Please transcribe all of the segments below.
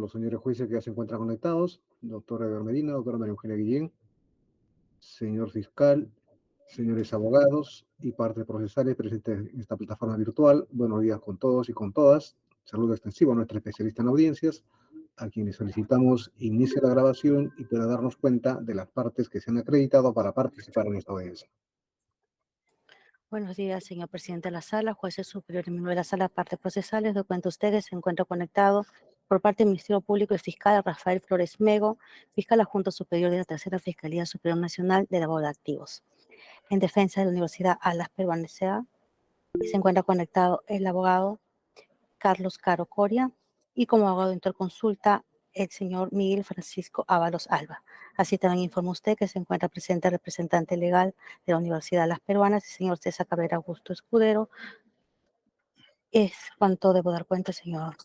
los señores jueces que ya se encuentran conectados, doctor Edgar Medina, doctora María Eugenia Guillén, señor fiscal, señores abogados y partes procesales presentes en esta plataforma virtual. Buenos días con todos y con todas. Saludo extensivo a nuestra especialista en audiencias, a quienes solicitamos inicie la grabación y pueda darnos cuenta de las partes que se han acreditado para participar en esta audiencia. Buenos días, señor presidente de la sala, jueces superiores miembros de la sala, partes procesales. Doy cuenta a ustedes, se encuentra conectado por parte del Ministerio Público y Fiscal Rafael Flores Mego, fiscal adjunto superior de la Tercera Fiscalía Superior Nacional de Lavado de Activos. En defensa de la Universidad Alas Peruanas S.A. se encuentra conectado el abogado Carlos Caro Coria y como abogado de interconsulta el señor Miguel Francisco Ábalos Alba. Así también informa usted que se encuentra presente el representante legal de la Universidad Las Peruanas, el señor César Cabrera Augusto Escudero. Es cuanto debo dar cuenta, señor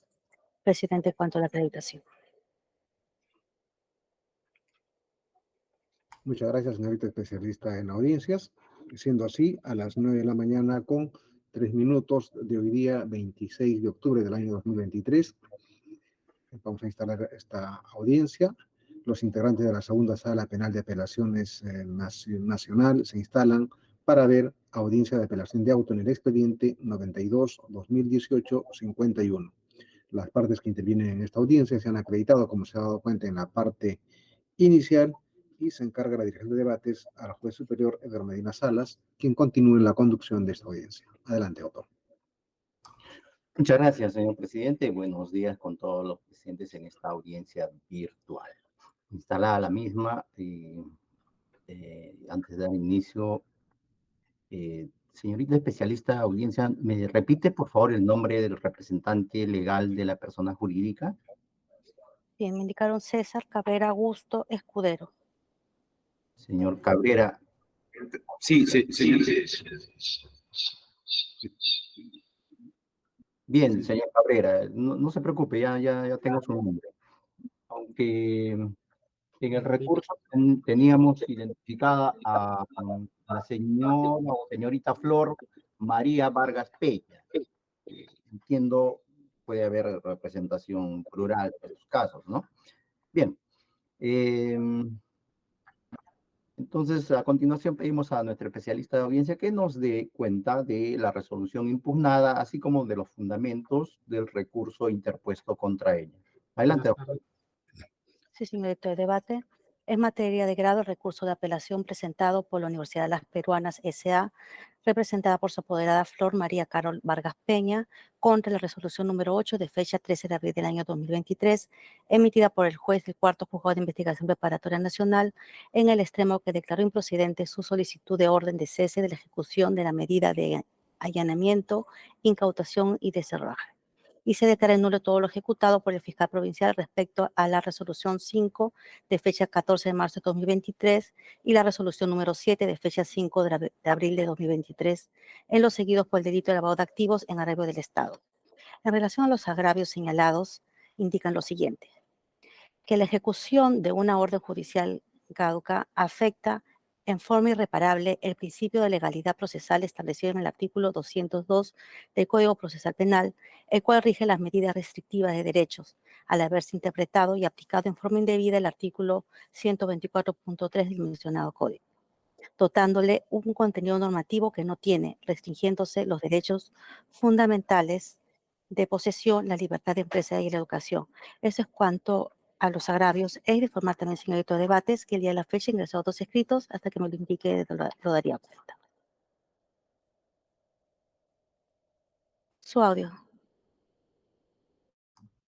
presidente, en cuanto a la acreditación. Muchas gracias, señorita especialista en audiencias. Siendo así, a las 9 de la mañana con 3 minutos de hoy día, 26 de octubre del año 2023, vamos a instalar esta audiencia. Los integrantes de la segunda sala penal de apelaciones nacional se instalan para ver audiencia de apelación de auto en el expediente 92-2018-51. Las partes que intervienen en esta audiencia se han acreditado, como se ha dado cuenta en la parte inicial, y se encarga la dirección de debates al juez superior Edgar Medina Salas, quien continúe en la conducción de esta audiencia. Adelante, autor. Muchas gracias, señor presidente. Buenos días con todos los presentes en esta audiencia virtual. Instalada la misma, antes de dar inicio, señorita especialista de audiencia, ¿me repite, por favor, el nombre del representante legal de la persona jurídica? Bien, me indicaron César Cabrera Augusto Escudero. Señor Cabrera. Sí. Bien, señor Cabrera, no se preocupe, ya tengo su nombre. Aunque en el recurso teníamos identificada a la señora o señorita Flor María Vargas Peña. Entiendo, puede haber representación plural en sus casos, ¿no? Bien. Entonces, a continuación pedimos a nuestro especialista de audiencia que nos dé cuenta de la resolución impugnada, así como de los fundamentos del recurso interpuesto contra ella. Adelante. Sí, señor director de debate. En materia de grado, el recurso de apelación presentado por la Universidad de Las Peruanas S.A., representada por su apoderada Flor María Carol Vargas Peña, contra la resolución número 8 de fecha 13 de abril del año 2023, emitida por el juez del Cuarto Juzgado de Investigación Preparatoria Nacional, en el extremo que declaró improcedente su solicitud de orden de cese de la ejecución de la medida de allanamiento, incautación y deserraje, y se declara nulo todo lo ejecutado por el fiscal provincial respecto a la resolución 5 de fecha 14 de marzo de 2023 y la resolución número 7 de fecha 5 de abril de 2023 en los seguidos por el delito de lavado de activos en agravio del Estado. En relación a los agravios señalados, indican lo siguiente: que la ejecución de una orden judicial caduca afecta en forma irreparable el principio de legalidad procesal establecido en el artículo 202 del Código Procesal Penal, el cual rige las medidas restrictivas de derechos, al haberse interpretado y aplicado en forma indebida el artículo 124.3 del mencionado Código, dotándole un contenido normativo que no tiene, restringiéndose los derechos fundamentales de posesión, la libertad de empresa y la educación. Eso es cuanto a los agravios. He de informar también, señor director de debates, que el día de la fecha he ingresado 2 escritos, hasta que me lo indique lo daría cuenta. Su audio.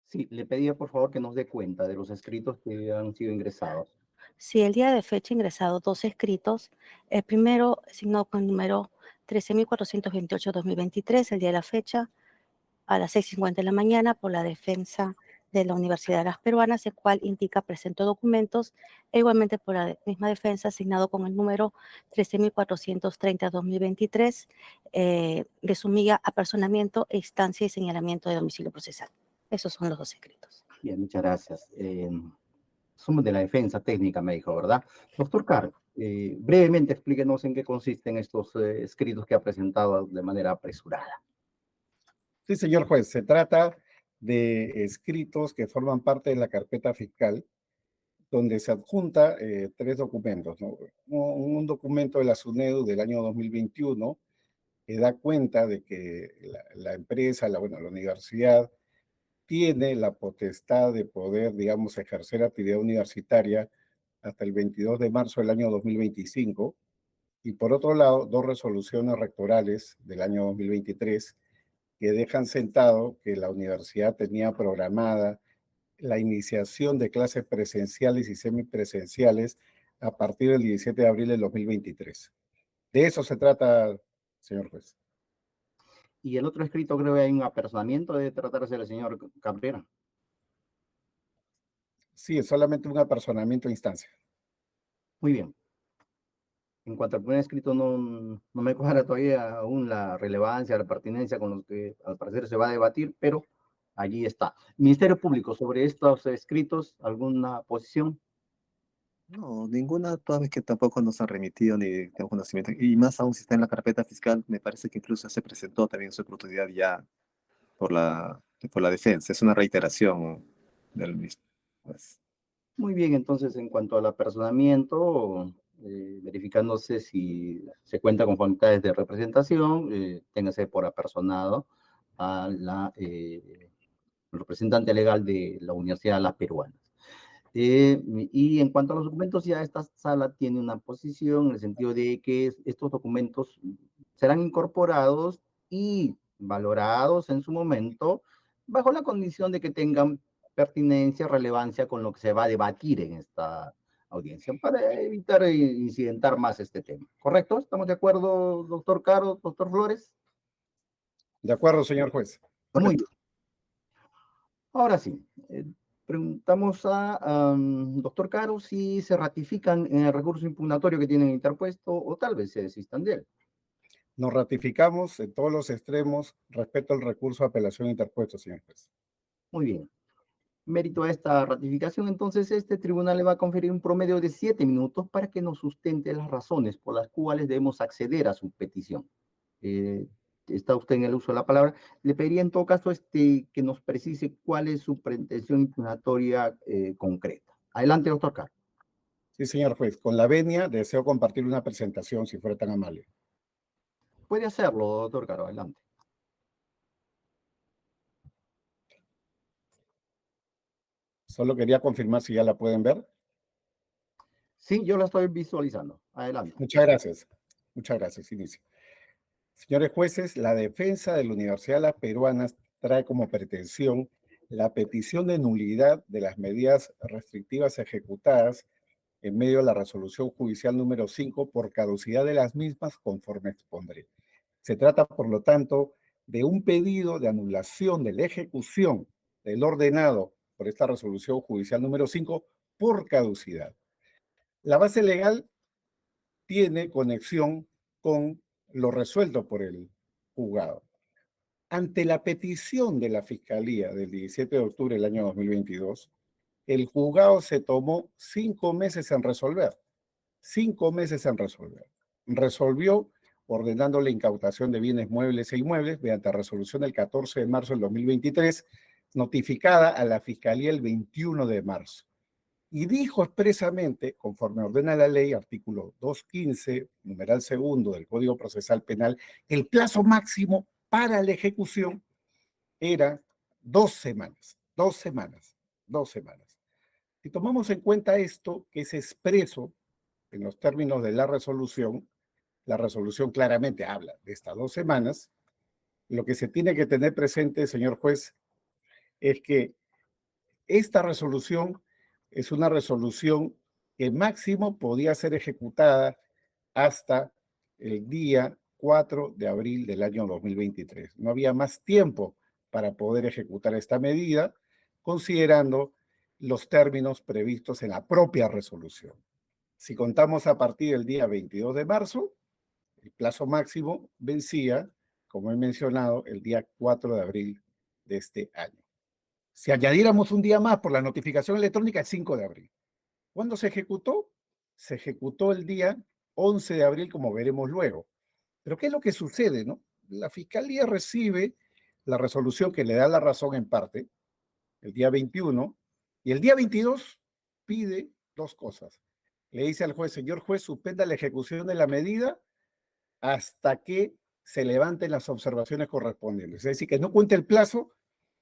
Sí, le pedía por favor que nos dé cuenta de los escritos que han sido ingresados. Sí, el día de fecha he ingresado 2 escritos. El primero, asignado con el número 13.428-2023, el día de la fecha, a las 6:50 de la mañana, por la defensa de la Universidad de Las Peruanas, el cual indica presentó documentos, e igualmente por la misma defensa, asignado con el número 13.430-2023, de su miga apersonamiento e instancia y señalamiento de domicilio procesal. Esos son los 2 escritos. Bien, muchas gracias. Somos de la defensa técnica, me dijo, ¿verdad? Doctor Caro, brevemente explíquenos en qué consisten estos escritos que ha presentado de manera apresurada. Sí, señor juez, se trata de escritos que forman parte de la carpeta fiscal, donde se adjunta 3 documentos, ¿no? Un documento de la SUNEDU del año 2021 que da cuenta de que la empresa, la universidad, tiene la potestad de poder, digamos, ejercer actividad universitaria hasta el 22 de marzo del año 2025. Y por otro lado, 2 resoluciones rectorales del año 2023 que dejan sentado que la universidad tenía programada la iniciación de clases presenciales y semipresenciales a partir del 17 de abril del 2023. De eso se trata, señor juez. Y el otro escrito creo que hay un apersonamiento, de tratarse del señor Cabrera. Sí, es solamente un apersonamiento a instancia. Muy bien. En cuanto al primer escrito, no me cuadra todavía aún la relevancia, la pertinencia con los que al parecer se va a debatir, pero allí está. Ministerio Público, sobre estos escritos, ¿alguna posición? No, ninguna, toda vez que tampoco nos han remitido ni tengo conocimiento. Y más aún si está en la carpeta fiscal, me parece que incluso se presentó también su oportunidad ya por la defensa. Es una reiteración del mismo. Pues. Muy bien, entonces en cuanto al apersonamiento, verificándose si se cuenta con facultades de representación, téngase por apersonado a la representante legal de la Universidad de las Peruanas. Y en cuanto a los documentos, ya esta sala tiene una posición en el sentido de que estos documentos serán incorporados y valorados en su momento bajo la condición de que tengan pertinencia, relevancia con lo que se va a debatir en esta audiencia, para evitar incidentar más este tema. ¿Correcto? ¿Estamos de acuerdo, doctor Caro, doctor Flores? De acuerdo, señor juez. Muy bien. Ahora sí, preguntamos a doctor Caro si se ratifican en el recurso impugnatorio que tienen interpuesto o tal vez se desistan de él. Nos ratificamos en todos los extremos respecto al recurso de apelación interpuesto, señor juez. Muy bien. Mérito a esta ratificación, entonces este tribunal le va a conferir un promedio de 7 minutos para que nos sustente las razones por las cuales debemos acceder a su petición. Está usted en el uso de la palabra. Le pediría en todo caso que nos precise cuál es su pretensión impugnatoria concreta. Adelante, doctor Caro. Sí, señor juez. Con la venia deseo compartir una presentación, si fuera tan amable. Puede hacerlo, doctor Caro, adelante. Solo quería confirmar si ya la pueden ver. Sí, yo la estoy visualizando. Adelante. Muchas gracias. Muchas gracias. Inicio. Señores jueces, la defensa de la Universidad de las Peruanas trae como pretensión la petición de nulidad de las medidas restrictivas ejecutadas en medio de la resolución judicial número 5 por caducidad de las mismas, conforme expondré. Se trata, por lo tanto, de un pedido de anulación de la ejecución del ordenado por esta resolución judicial número 5 por caducidad. La base legal tiene conexión con lo resuelto por el juzgado. Ante la petición de la Fiscalía del 17 de octubre del año 2022, el juzgado se tomó 5 meses en resolver. 5 meses en resolver. Resolvió ordenando la incautación de bienes muebles e inmuebles mediante resolución del 14 de marzo del 2023, notificada a la Fiscalía el 21 de marzo. Y dijo expresamente, conforme ordena la ley, artículo 215, numeral segundo del Código Procesal Penal, que el plazo máximo para la ejecución era 2 semanas, 2 semanas, 2 semanas. Si tomamos en cuenta esto, que es expreso en los términos de la resolución claramente habla de estas 2 semanas, lo que se tiene que tener presente, señor juez, es que esta resolución es una resolución que máximo podía ser ejecutada hasta el día 4 de abril del año 2023. No había más tiempo para poder ejecutar esta medida, considerando los términos previstos en la propia resolución. Si contamos a partir del día 22 de marzo, el plazo máximo vencía, como he mencionado, el día 4 de abril de este año. Si añadiéramos un día más por la notificación electrónica, el 5 de abril. ¿Cuándo se ejecutó? Se ejecutó el día 11 de abril, como veremos luego. Pero ¿qué es lo que sucede, no? La Fiscalía recibe la resolución que le da la razón en parte, el día 21, y el día 22 pide dos cosas. Le dice al juez, señor juez, suspenda la ejecución de la medida hasta que se levanten las observaciones correspondientes. Es decir, que no cuente el plazo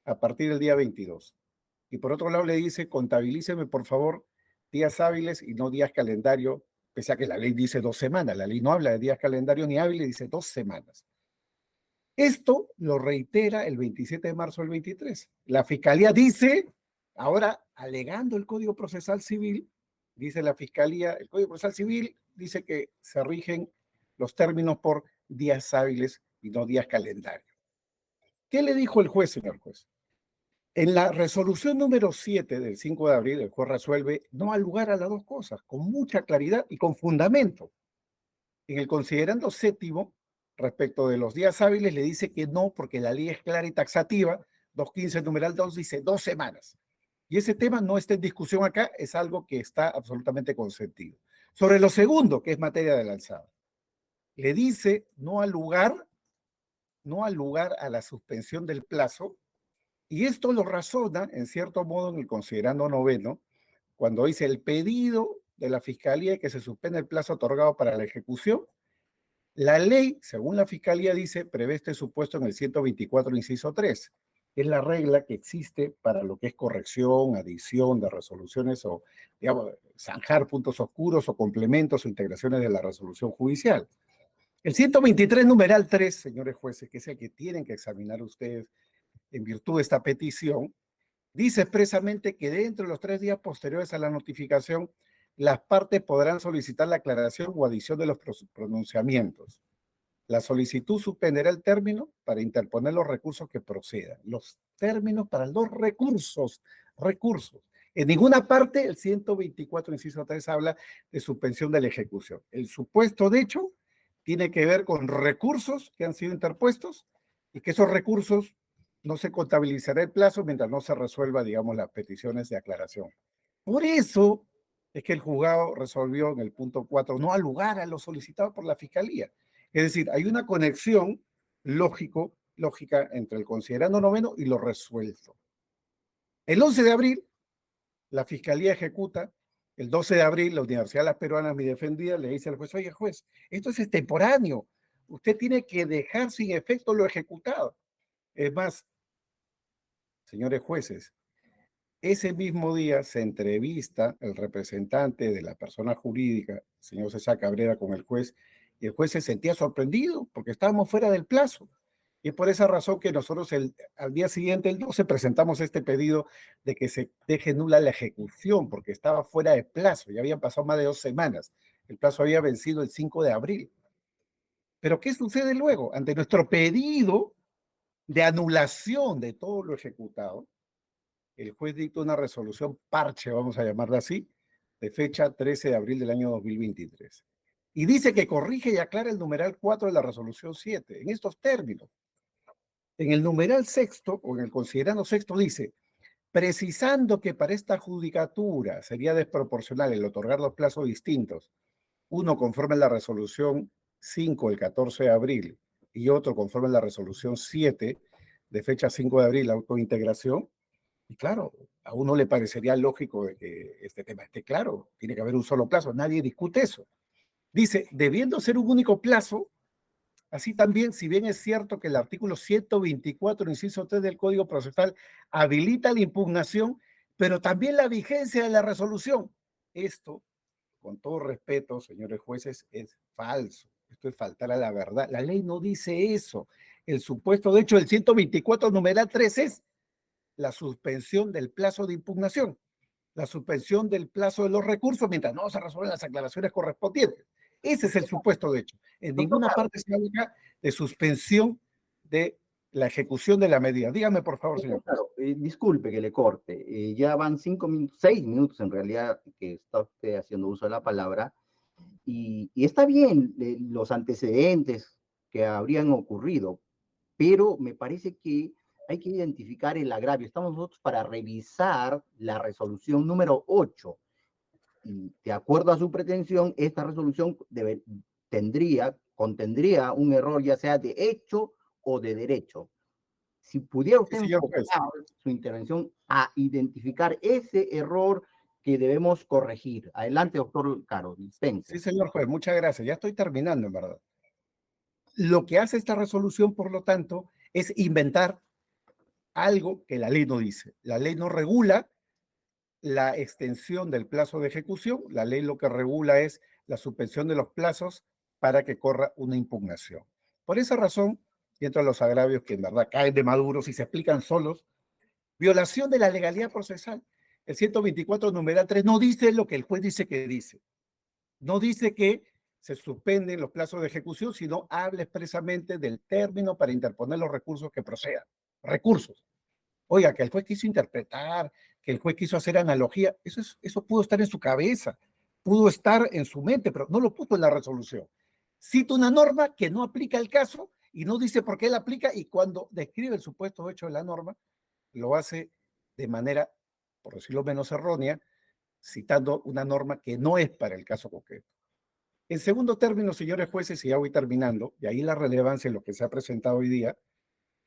a partir del día 22. Y por otro lado le dice, contabilíceme por favor días hábiles y no días calendario, pese a que la ley dice 2 semanas. La ley no habla de días calendario ni hábiles, dice 2 semanas. Esto lo reitera el 27 de marzo del 23. La Fiscalía dice, ahora alegando el Código Procesal Civil, dice la Fiscalía, el Código Procesal Civil dice que se rigen los términos por días hábiles y no días calendario. ¿Qué le dijo el juez, señor juez? En la resolución número 7 del 5 de abril, el juez resuelve no al lugar a las dos cosas, con mucha claridad y con fundamento. En el considerando séptimo, respecto de los días hábiles, le dice que no, porque la ley es clara y taxativa, 215 numeral 2 dice 2 semanas. Y ese tema no está en discusión acá, es algo que está absolutamente consentido. Sobre lo segundo, que es materia de la alzada, le dice no al lugar a la suspensión del plazo, y esto lo razona, en cierto modo, en el considerando noveno, cuando dice el pedido de la Fiscalía de que se suspenda el plazo otorgado para la ejecución. La ley, según la Fiscalía dice, prevé este supuesto en el 124, inciso 3. Es la regla que existe para lo que es corrección, adición de resoluciones o, digamos, zanjar puntos oscuros o complementos o integraciones de la resolución judicial. El 123, numeral 3, señores jueces, que es el que tienen que examinar ustedes en virtud de esta petición, dice expresamente que dentro de los 3 días posteriores a la notificación, las partes podrán solicitar la aclaración o adición de los pronunciamientos. La solicitud suspenderá el término para interponer los recursos que procedan. Los términos para los recursos. En ninguna parte el 124, inciso 3, habla de suspensión de la ejecución. El supuesto de hecho tiene que ver con recursos que han sido interpuestos y que esos recursos no se contabilizará el plazo mientras no se resuelva, digamos, las peticiones de aclaración. Por eso es que el juzgado resolvió en el punto 4 no al lugar a lo solicitado por la Fiscalía. Es decir, hay una conexión lógica entre el considerando noveno y lo resuelto. El 11 de abril, la Fiscalía ejecuta. El 12 de abril, la Universidad de las Peruanas, mi defendida, le dice al juez, oye, juez, esto es extemporáneo. Usted tiene que dejar sin efecto lo ejecutado. Es más, señores jueces, ese mismo día se entrevista el representante de la persona jurídica, el señor César Cabrera, con el juez, y el juez se sentía sorprendido porque estábamos fuera del plazo. Y es por esa razón que nosotros al día siguiente, el 12, presentamos este pedido de que se deje nula la ejecución porque estaba fuera de plazo. Ya habían pasado más de 2 semanas. El plazo había vencido el 5 de abril. Pero ¿qué sucede luego? Ante nuestro pedido de anulación de todo lo ejecutado, el juez dicta una resolución parche, vamos a llamarla así, de fecha 13 de abril del año 2023. Y dice que corrige y aclara el numeral 4 de la resolución 7, en estos términos. En el numeral sexto, o en el considerando sexto, dice, precisando que para esta judicatura sería desproporcional el otorgar los plazos distintos, uno conforme a la resolución 5 del 14 de abril y otro conforme a la resolución 7 de fecha 5 de abril, la autointegración. Y claro, a uno le parecería lógico de que este tema esté claro, tiene que haber un solo plazo, nadie discute eso. Dice, debiendo ser un único plazo, así también, si bien es cierto que el artículo 124, inciso 3 del Código Procesal habilita la impugnación, pero también la vigencia de la resolución. Esto, con todo respeto, señores jueces, es falso. Esto es faltar a la verdad. La ley no dice eso. El supuesto, de hecho, el 124, numeral 3 es la suspensión del plazo de impugnación, la suspensión del plazo de los recursos mientras no se resuelven las aclaraciones correspondientes. Ese es el supuesto de hecho. En ninguna parte se habla de suspensión de la ejecución de la medida. Dígame, por favor, señor. Claro, disculpe que le corte. Ya van 5 minutos, 6 minutos en realidad que está usted haciendo uso de la palabra. Y está bien los antecedentes que habrían ocurrido, pero me parece que hay que identificar el agravio. Estamos nosotros para revisar la resolución número 8. Y de acuerdo a su pretensión, esta resolución contendría un error ya sea de hecho o de derecho. Si pudiera usted señor juez. enfocar su intervención a identificar ese error que debemos corregir. Adelante, doctor Caro, dispense. Sí, señor juez, muchas gracias. Ya estoy terminando, en verdad. Lo que hace esta resolución, por lo tanto, es inventar algo que la ley no dice. La ley no regula la extensión del plazo de ejecución. La ley lo que regula es la suspensión de los plazos para que corra una impugnación. Por esa razón, y entre los agravios que en verdad caen de maduros y se explican solos, violación de la legalidad procesal. El 124 numeral 3 no dice lo que el juez dice que dice. No dice que se suspenden los plazos de ejecución, sino habla expresamente del término para interponer los recursos que procedan. Recursos. Oiga, que el juez quiso interpretar, que el juez quiso hacer analogía, eso pudo estar en su cabeza, pudo estar en su mente, pero no lo puso en la resolución. Cita una norma que no aplica el caso y no dice por qué la aplica, y cuando describe el supuesto hecho de la norma, lo hace de manera, por decirlo menos errónea, citando una norma que no es para el caso concreto. En segundo término, señores jueces, y ya voy terminando, y ahí la relevancia de lo que se ha presentado hoy día,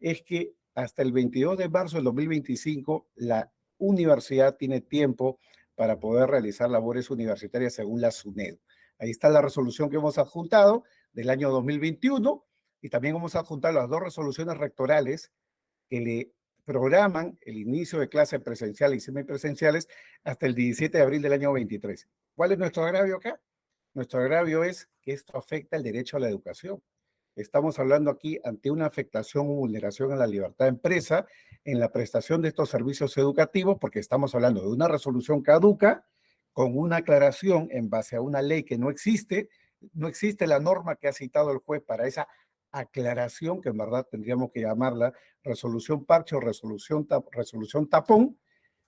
es que hasta el 22 de marzo del 2025 la universidad tiene tiempo para poder realizar labores universitarias según la SUNEDU. Ahí está la resolución que hemos adjuntado del año 2021 y también hemos adjuntado las dos resoluciones rectorales que le programan el inicio de clases presenciales y semipresenciales hasta el 17 de abril del año 23. ¿Cuál es nuestro agravio acá? Nuestro agravio es que esto afecta el derecho a la educación. Estamos hablando aquí ante una afectación o vulneración a la libertad de empresa en la prestación de estos servicios educativos, porque estamos hablando de una resolución caduca con una aclaración en base a una ley que no existe la norma que ha citado el juez para esa aclaración, que en verdad tendríamos que llamarla resolución parche o resolución tapón.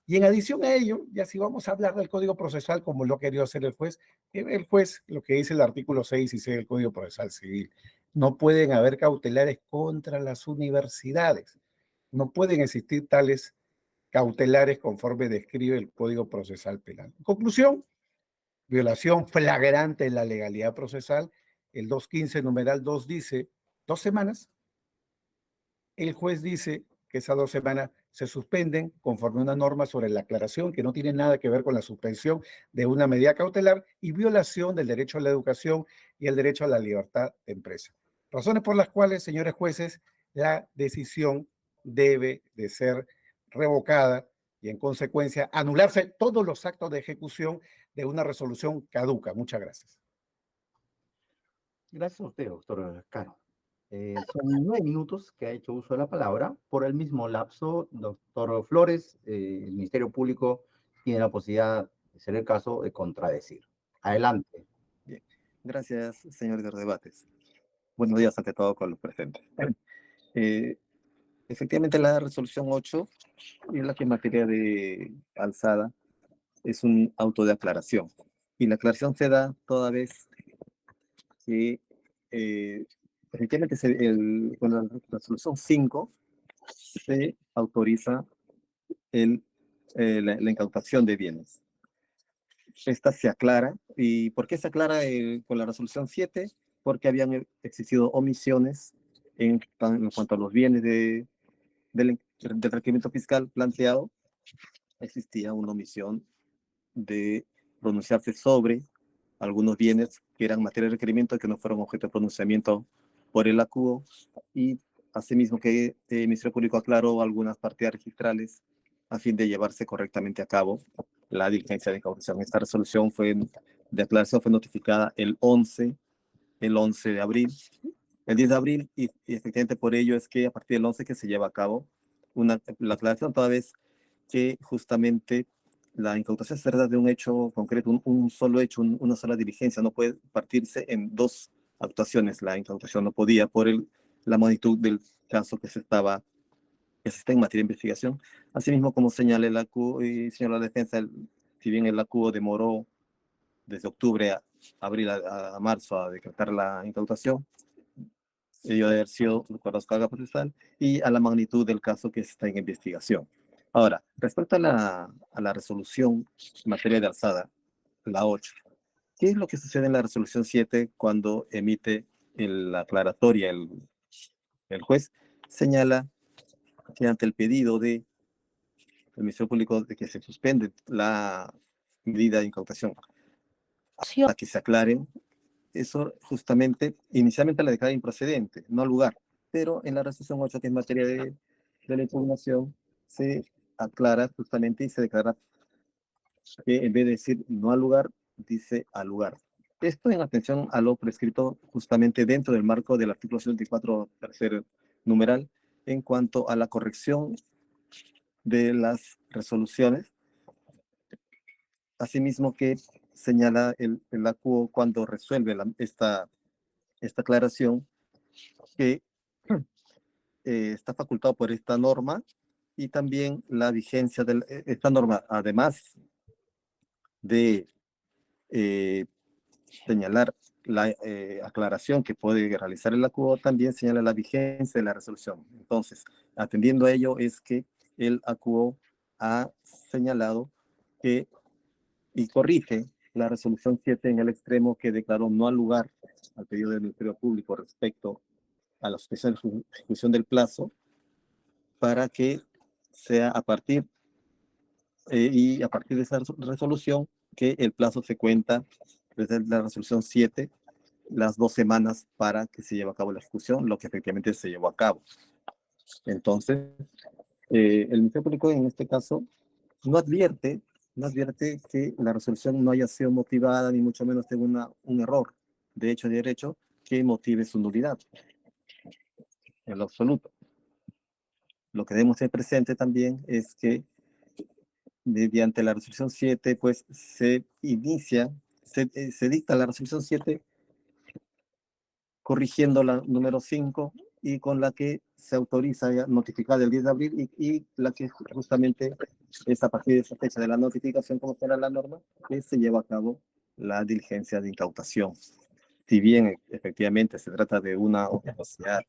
Y en adición a ello, ya si vamos a hablar del Código Procesal como lo ha querido hacer el juez lo que dice el artículo 6 y 6 del Código Procesal Civil, no pueden haber cautelares contra las universidades, no pueden existir tales cautelares conforme describe el Código Procesal Penal. En conclusión, violación flagrante de la legalidad procesal, el 215 numeral 2 dice 2 semanas, el juez dice que esas 2 semanas se suspenden conforme a una norma sobre la aclaración que no tiene nada que ver con la suspensión de una medida cautelar y violación del derecho a la educación y el derecho a la libertad de empresa. Razones por las cuales, señores jueces, la decisión debe de ser revocada y en consecuencia anularse todos los actos de ejecución de una resolución caduca. Muchas gracias. Gracias a usted, doctor Caro. Son 9 minutos que ha hecho uso de la palabra. Por el mismo lapso, doctor Flores, el Ministerio Público tiene la posibilidad, de ser el caso, de contradecir. Adelante. Bien. Gracias, señor de los debates. Buenos días ante todo con los presentes. Efectivamente, la resolución 8 es la que en materia de alzada es un auto de aclaración. Y la aclaración se da toda vez que efectivamente con la resolución 5 se autoriza la incautación de bienes. Esta se aclara. ¿Y por qué se aclara con la resolución 7? Porque habían existido omisiones en cuanto a los bienes del requerimiento fiscal planteado. Existía una omisión de pronunciarse sobre algunos bienes que eran materia de requerimiento que no fueron objeto de pronunciamiento por el acuo, y asimismo que el Ministerio Público aclaró algunas partidas registrales a fin de llevarse correctamente a cabo la diligencia de incautación. Esta resolución de aclaración fue notificada el 11 de abril, el 10 de abril, y efectivamente por ello es que a partir del 11 que se lleva a cabo la aclaración, toda vez que justamente la incautación se trata de un hecho concreto, un solo hecho, una sola diligencia, no puede partirse en 2 actuaciones. La incautación no podía por la magnitud del caso que se está en materia de investigación. Asimismo, como señala el ACU y señala la defensa, si bien el ACU demoró desde octubre a abril a marzo a decretar la incautación, debió de haber sido por la carga procesal y a la magnitud del caso que está en investigación. Ahora, respecto a la resolución en materia de alzada, la 8, ¿qué es lo que sucede en la resolución 7 cuando emite la aclaratoria el juez? Señala que ante el pedido del Ministerio Público de que se suspende la medida de incautación hasta que se aclaren, eso justamente, inicialmente la declara improcedente, no al lugar, pero en la resolución 8, que es materia de la impugnación, se aclara justamente y se declara que en vez de decir no al lugar, dice al lugar. Esto en atención a lo prescrito justamente dentro del marco del artículo 74, tercer numeral, en cuanto a la corrección de las resoluciones, asimismo que señala el ACUO cuando resuelve esta aclaración, que está facultado por esta norma y también la vigencia de esta norma, además de señalar la aclaración que puede realizar el ACUO, también señala la vigencia de la resolución. Entonces, atendiendo a ello es que el ACUO ha señalado que y corrige la resolución 7 en el extremo que declaró no al lugar al pedido del Ministerio Público respecto a la suspensión de ejecución del plazo, para que sea a partir de esa resolución que el plazo se cuenta desde la resolución 7 las 2 semanas para que se lleve a cabo la ejecución, lo que efectivamente se llevó a cabo. Entonces, el Ministerio Público en este caso no advierte que la resolución no haya sido motivada, ni mucho menos tenga un error de hecho de derecho que motive su nulidad, en lo absoluto. Lo que debemos tener presente también es que mediante la resolución 7, pues se dicta la resolución 7 corrigiendo la número 5 y con la que se autoriza ya notificar el 10 de abril y la que justamente es a partir de esa fecha de la notificación, como será la norma, que se lleva a cabo la diligencia de incautación. Si bien efectivamente se trata de una universidad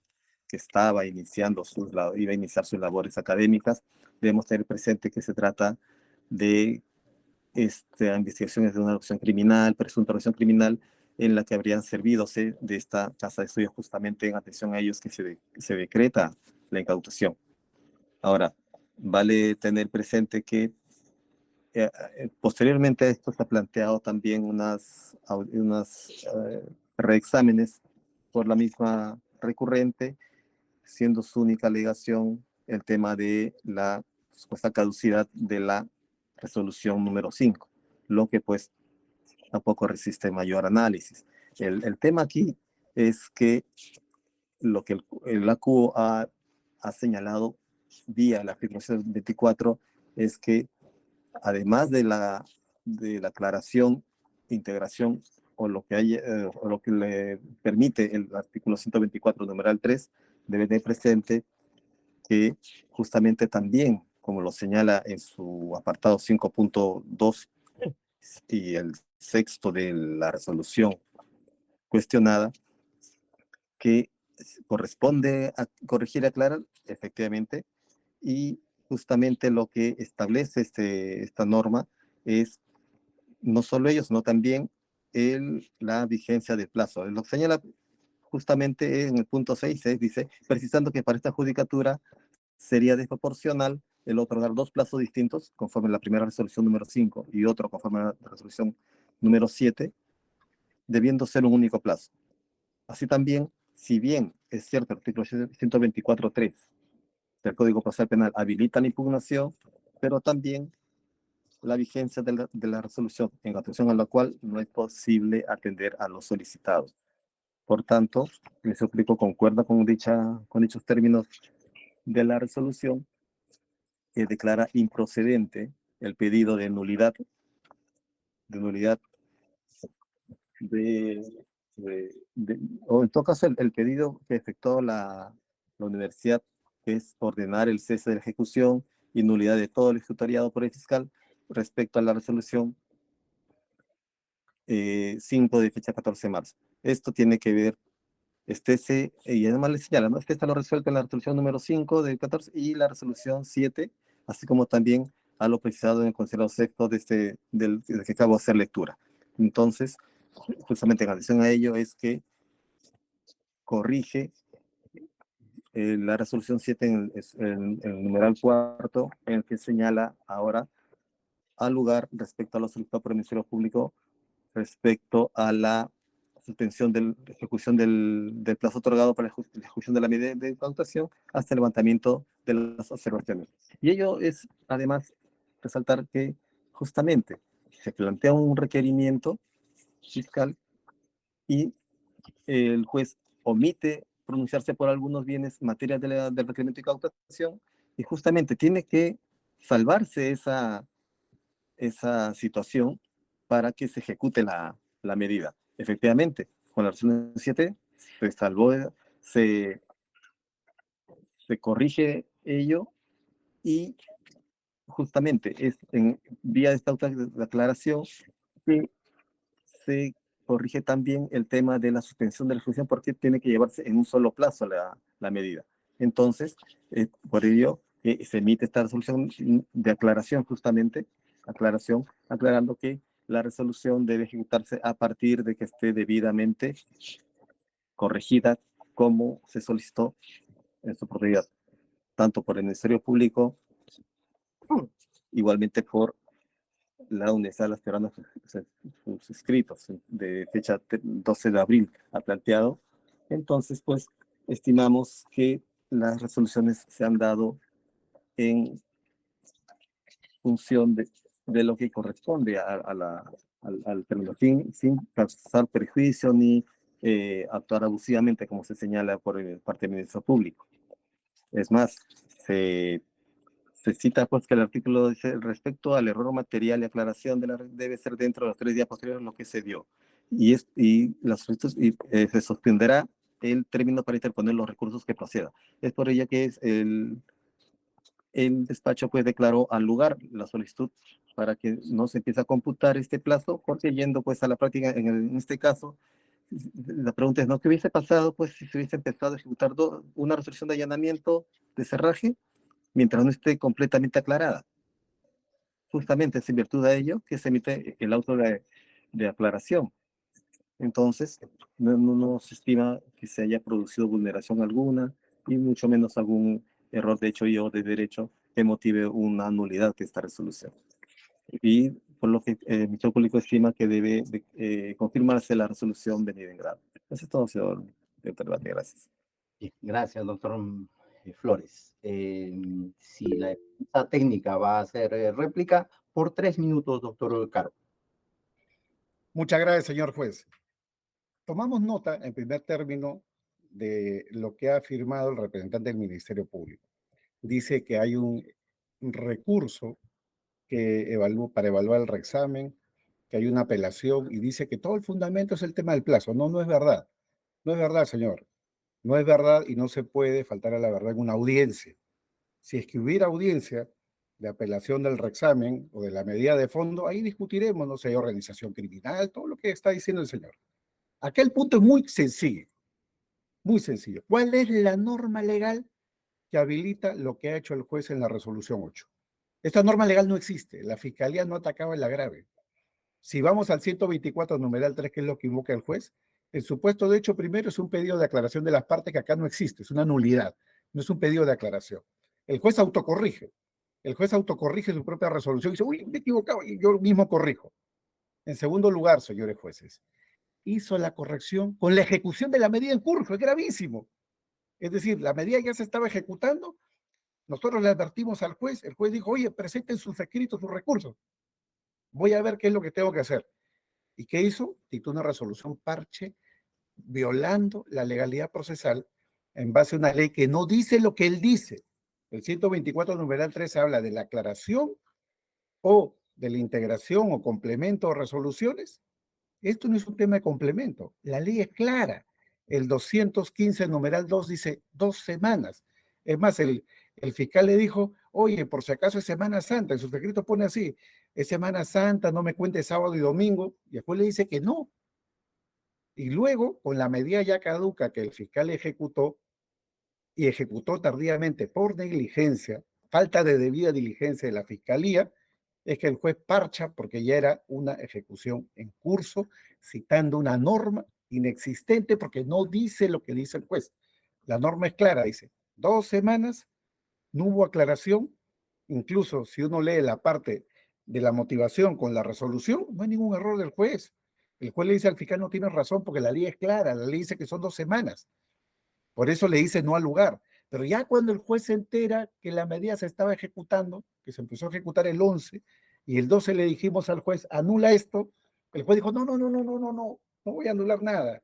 que iba a iniciar sus labores académicas, debemos tener presente que se trata de investigaciones de una acción criminal, presunta acción criminal, en la que habrían servidose de esta casa de estudios justamente en atención a ellos que se decreta la incautación. Ahora, vale tener presente que posteriormente a esto se ha planteado también unas reexámenes por la misma recurrente, siendo su única alegación el tema de la supuesta caducidad de la resolución número 5, lo que pues tampoco resiste mayor análisis. El tema aquí es que lo que el ACUO ha señalado vía el artículo 24 es que además de la aclaración, integración o lo que le permite el artículo 124, numeral 3, debe tener presente que justamente también, como lo señala en su apartado 5.2 y el sexto de la resolución cuestionada, que corresponde a corregir y aclarar efectivamente, y justamente lo que establece esta norma es no solo ellos, sino también la vigencia de plazo. Lo que señala justamente en el punto 6, dice, precisando que para esta judicatura sería desproporcional el otorgar 2 plazos distintos, conforme a la primera resolución número 5 y otro conforme a la resolución número 7, debiendo ser un único plazo. Así también, si bien es cierto el artículo 124.3 del Código Procesal Penal habilita la impugnación, pero también la vigencia de la resolución, en atención a la cual no es posible atender a los solicitados. Por tanto, el Suplico concuerda con dichos términos de la resolución, que declara improcedente el pedido de nulidad o en todo caso el pedido que efectuó la universidad, que es ordenar el cese de la ejecución y nulidad de todo el ejecutoriado por el fiscal respecto a la resolución 5 de fecha 14 de marzo. Esto tiene que ver, y además le señala, ¿no? Está lo resuelto en la resolución número 5 de 14 y la resolución 7, así como también a lo precisado en el considerado sexto del que acabo de hacer lectura. Entonces, justamente en adición a ello es que corrige la resolución 7 en el numeral 4, en el que señala ahora al lugar respecto a lo solicitado por el Ministerio Público respecto a la suspensión de la ejecución del plazo otorgado para la ejecución de la medida de incautación hasta el levantamiento de las observaciones. Y ello es, además, resaltar que justamente se plantea un requerimiento fiscal y el juez omite pronunciarse por algunos bienes en materia del requerimiento de incautación y justamente tiene que salvarse esa situación para que se ejecute la medida. Efectivamente, con la resolución 7 se salvó, se, se corrige ello y justamente es en vía de esta aclaración que se corrige también el tema de la suspensión de la ejecución porque tiene que llevarse en un solo plazo la medida. Entonces, por ello se emite esta resolución de aclaración justamente, aclarando que la resolución debe ejecutarse a partir de que esté debidamente corregida como se solicitó en su oportunidad, tanto por el Ministerio Público, igualmente por la Universidad de Las Peruanas, sus escritos de fecha 12 de abril ha planteado. Entonces, pues, estimamos que las resoluciones se han dado en función de lo que corresponde al término, sin causar perjuicio ni actuar abusivamente, como se señala por parte del Ministerio Público. Es más, se cita pues que el artículo dice respecto al error material y aclaración debe ser dentro de los 3 días posteriores lo que se dio. Y se sostendrá el término para interponer los recursos que proceda. Es por ello que el despacho pues declaró al lugar la solicitud para que no se empiece a computar este plazo, porque yendo pues a la práctica en este caso, la pregunta es, ¿no? ¿Qué hubiese pasado pues si se hubiese empezado a ejecutar una resolución de allanamiento de cerraje mientras no esté completamente aclarada? Justamente es en virtud de ello que se emite el auto de aclaración. Entonces, no se estima que se haya producido vulneración alguna y mucho menos algún error de hecho o de derecho que motive una nulidad de esta resolución. Y por lo que el Ministerio Público estima que debe confirmarse la resolución venida en grado. Eso es todo, señor director. Gracias. Bien, gracias, doctor Flores. Si la defensa técnica va a hacer réplica, por 3 minutos, doctor Caro. Muchas gracias, señor juez. Tomamos nota, en primer término, de lo que ha afirmado el representante del Ministerio Público. Dice que hay un recurso para evaluar el reexamen, que hay una apelación y dice que todo el fundamento es el tema del plazo. No, no es verdad. No es verdad, señor. No es verdad y no se puede faltar a la verdad en una audiencia. Si es que hubiera audiencia de apelación del reexamen o de la medida de fondo, ahí discutiremos, no sé, organización criminal, todo lo que está diciendo el señor. Aquel punto es muy sencillo, muy sencillo. ¿Cuál es la norma legal que habilita lo que ha hecho el juez en la resolución 8? Esta norma legal no existe, la fiscalía no atacaba el agravio. Si vamos al 124 numeral 3, que es lo que invoca el juez, el supuesto de hecho primero es un pedido de aclaración de las partes que acá no existe, es una nulidad, no es un pedido de aclaración. El juez autocorrige su propia resolución y dice, uy, me he equivocado, y yo mismo corrijo. En segundo lugar, señores jueces, hizo la corrección con la ejecución de la medida en curso, es gravísimo. Es decir, la medida ya se estaba ejecutando, nosotros le advertimos al juez, el juez dijo, oye, presenten sus escritos, sus recursos, voy a ver qué es lo que tengo que hacer. ¿Y qué hizo? Dictó una resolución parche violando la legalidad procesal en base a una ley que no dice lo que él dice. El 124 numeral 3 habla de la aclaración o de la integración o complemento o resoluciones. Esto no es un tema de complemento. La ley es clara. El 215 numeral 2 dice 2 semanas. Es más, el fiscal le dijo, oye, por si acaso es Semana Santa. En sus escritos pone así, es Semana Santa, no me cuente sábado y domingo. Y después le dice que no. Y luego, con la medida ya caduca que el fiscal ejecutó, y ejecutó tardíamente por negligencia, falta de debida diligencia de la fiscalía, es que el juez parcha porque ya era una ejecución en curso, citando una norma inexistente porque no dice lo que dice el juez. La norma es clara, dice, 2 semanas, no hubo aclaración. Incluso si uno lee la parte de la motivación con la resolución, no hay ningún error del juez. El juez le dice al fiscal no tiene razón porque la ley es clara, la ley dice que son 2 semanas. Por eso le dice no al lugar. Pero ya cuando el juez se entera que la medida se estaba ejecutando, que se empezó a ejecutar el 11, y el 12 le dijimos al juez, anula esto, el juez dijo, no voy a anular nada.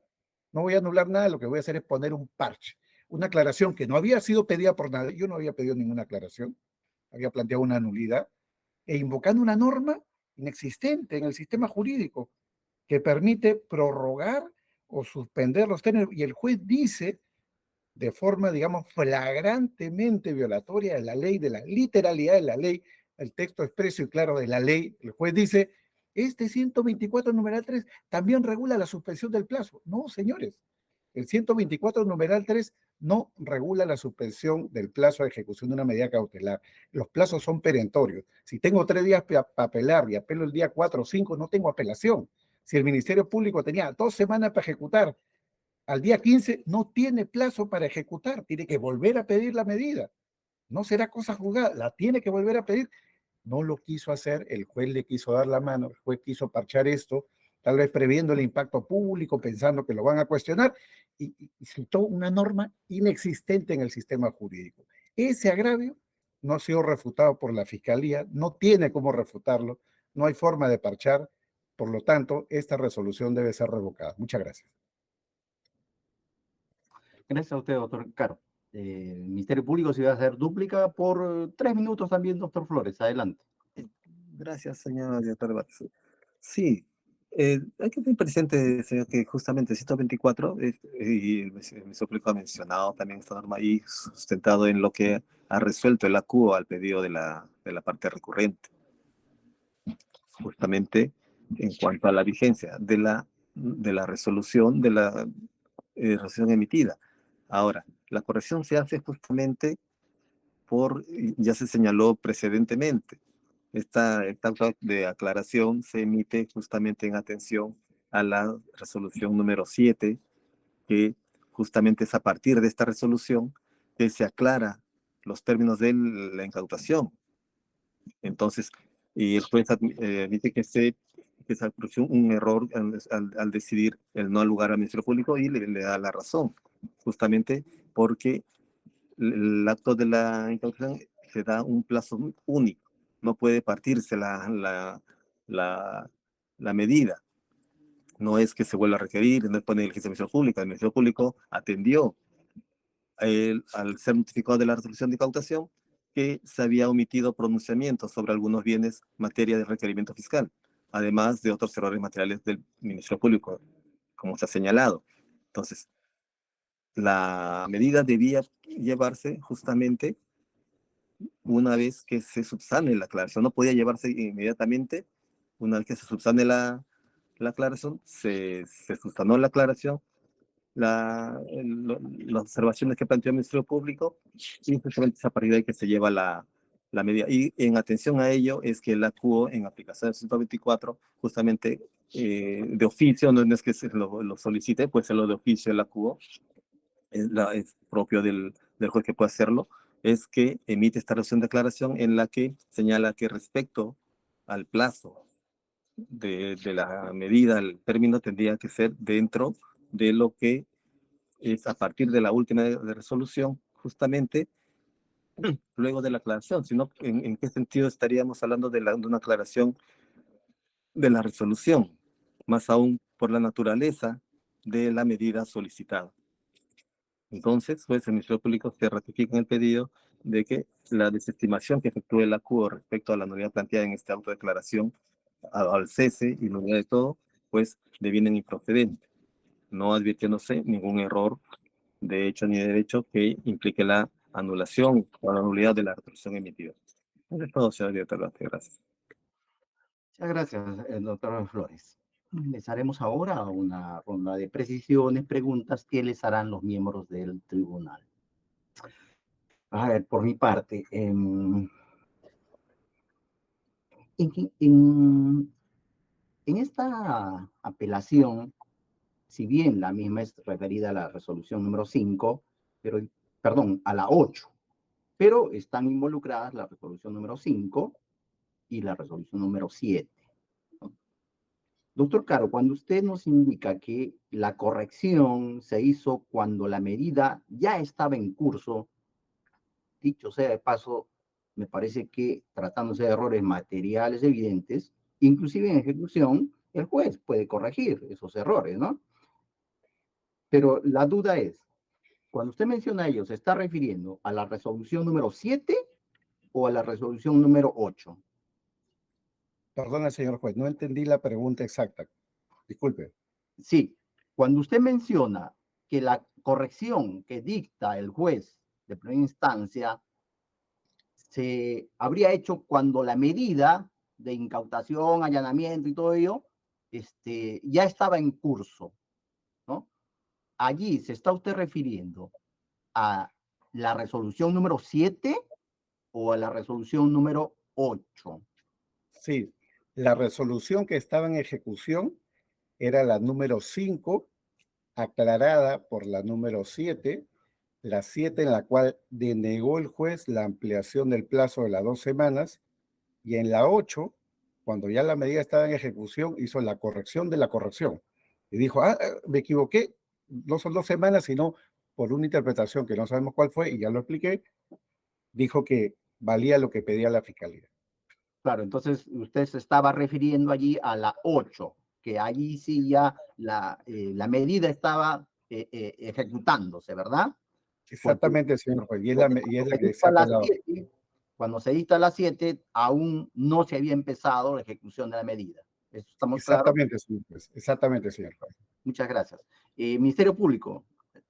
No voy a anular nada, lo que voy a hacer es poner un parche, una aclaración que no había sido pedida por nadie, yo no había pedido ninguna aclaración, había planteado una nulidad, e invocando una norma inexistente en el sistema jurídico que permite prorrogar o suspender los términos, y el juez dice de forma, digamos, flagrantemente violatoria de la ley, de la literalidad de la ley, el texto expreso y claro de la ley, el juez dice, este 124 numeral 3 también regula la suspensión del plazo. No, señores, el 124 numeral 3 no regula la suspensión del plazo de ejecución de una medida cautelar. Los plazos son perentorios. Si tengo 3 días para apelar y apelo el día 4 o 5, no tengo apelación. Si el Ministerio Público tenía 2 semanas para ejecutar, al día 15 no tiene plazo para ejecutar, tiene que volver a pedir la medida. No será cosa juzgada, la tiene que volver a pedir. No lo quiso hacer, el juez le quiso dar la mano, el juez quiso parchar esto, tal vez previendo el impacto público, pensando que lo van a cuestionar, y citó una norma inexistente en el sistema jurídico. Ese agravio no ha sido refutado por la Fiscalía, no tiene cómo refutarlo, no hay forma de parchar, por lo tanto, esta resolución debe ser revocada. Muchas gracias. Gracias a usted, doctor Caro. El Ministerio Público se va a hacer dúplica por 3 minutos también, doctor Flores. Adelante. Gracias, señor director Vázquez. Sí, hay que tener presente, señor, que justamente el 124, y el Ministerio Público ha mencionado también esta norma ahí, sustentado en lo que ha resuelto el ACUO al pedido de la parte recurrente, justamente en cuanto a la vigencia de la resolución, resolución emitida. Ahora, la corrección se hace justamente ya se señaló precedentemente, esta acta de aclaración se emite justamente en atención a la resolución número 7, que justamente es a partir de esta resolución que se aclara los términos de la incautación. Entonces, y el juez admite que se produjo un error al decidir el no al lugar al Ministerio Público y le da la razón, justamente porque el acto de la incautación se da un plazo único, no puede partirse la medida. No es que se vuelva a requerir, no es poner el Ministerio Público. El Ministerio Público atendió al ser notificado de la resolución de incautación que se había omitido pronunciamientos sobre algunos bienes materia de requerimiento fiscal, además de otros errores materiales del Ministerio Público, como se ha señalado. Entonces, la medida debía llevarse justamente una vez que se subsane la aclaración. No podía llevarse inmediatamente. Una vez que se subsane la aclaración, se subsanó la aclaración, las observaciones que planteó el Ministerio Público, y justamente es a partir de ahí que se lleva la medida. Y en atención a ello es que el ACUO, en aplicación del 124, justamente de oficio, no es que se lo solicite, pues se lo de oficio el ACUO, es propio del juez que puede hacerlo, es que emite esta resolución de aclaración en la que señala que respecto al plazo de la medida, el término tendría que ser dentro de lo que es a partir de la última de resolución, justamente luego de la aclaración, sino en qué sentido estaríamos hablando de una aclaración de la resolución, más aún por la naturaleza de la medida solicitada. Entonces, pues, el Ministerio Público se ratifica en el pedido de que la desestimación que efectúe el ACUO respecto a la nulidad planteada en esta autodeclaración al cese y nulidad de todo, pues devienen improcedentes, no advirtiéndose ningún error de hecho ni de derecho que implique la anulación o la nulidad de la resolución emitida. Eso es todo, señor director. Gracias. Muchas gracias, doctor Flores. Les haremos ahora una ronda de precisiones, preguntas que les harán los miembros del tribunal. A ver, por mi parte, en esta apelación, si bien la misma es referida a la resolución número 5, pero perdón, a la 8, pero están involucradas la resolución número 5 y la resolución número 7. ¿No? Doctor Caro, cuando usted nos indica que la corrección se hizo cuando la medida ya estaba en curso, dicho sea de paso, me parece que tratándose de errores materiales evidentes, inclusive en ejecución, el juez puede corregir esos errores, ¿no? Pero la duda es, cuando usted menciona ello, ¿se está refiriendo a la resolución número 7 o a la resolución número 8? Perdona, señor juez, no entendí la pregunta exacta. Disculpe. Sí, cuando usted menciona que la corrección que dicta el juez de primera instancia se habría hecho cuando la medida de incautación, allanamiento y todo ello ya estaba en curso, ¿no? Allí se está usted refiriendo a la resolución número 7 o a la resolución número 8. Sí, la resolución que estaba en ejecución era la número 5, aclarada por la número 7, la 7 en la cual denegó el juez la ampliación del plazo de las 2 semanas, y en la 8, cuando ya la medida estaba en ejecución, hizo la corrección de la corrección. Y dijo, me equivoqué, no son 2 semanas, sino por una interpretación que no sabemos cuál fue, y ya lo expliqué, dijo que valía lo que pedía la fiscalía. Claro, entonces usted se estaba refiriendo allí a la 8, que allí sí ya la medida estaba ejecutándose, ¿verdad? Exactamente, señor juez, y es Porque la que se ha apelado. cuando se dicta la 7, aún no se había empezado la ejecución de la medida. ¿Eso estamos claros? Exactamente, señor juez. Exactamente, señor juez. Muchas gracias. Ministerio Público,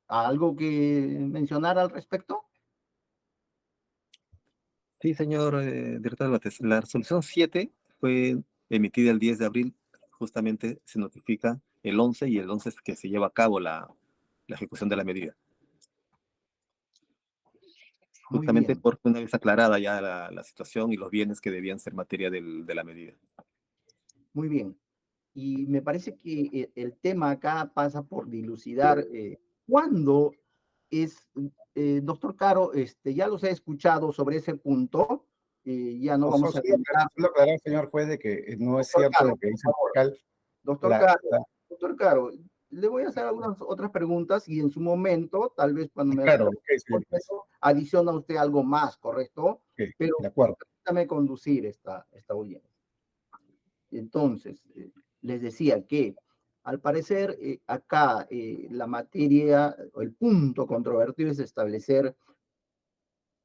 ¿algo que mencionar al respecto? Sí, señor director Bates. La resolución 7 fue emitida el 10 de abril. Justamente se notifica el 11 y el 11 es que se lleva a cabo la ejecución de la medida. Muy Justamente bien. porque una vez aclarada ya la situación y los bienes que debían ser materia de la medida. Muy bien. Y me parece que el tema acá pasa por dilucidar cuándo es, doctor Caro, ya los he escuchado sobre ese punto, ya no vamos a entrar. Solo aclarar, señor juez, de que no es Doctor cierto Caro, lo que por dice el favor. fiscal. Doctor Caro, doctor Caro, le voy a hacer algunas otras preguntas y en su momento, tal vez cuando me Claro, ok, señor juez. adiciona usted algo más, ¿correcto? Ok, Pero de acuerdo. permítame conducir esta audiencia. Entonces, les decía que al parecer acá la materia o el punto controvertido es establecer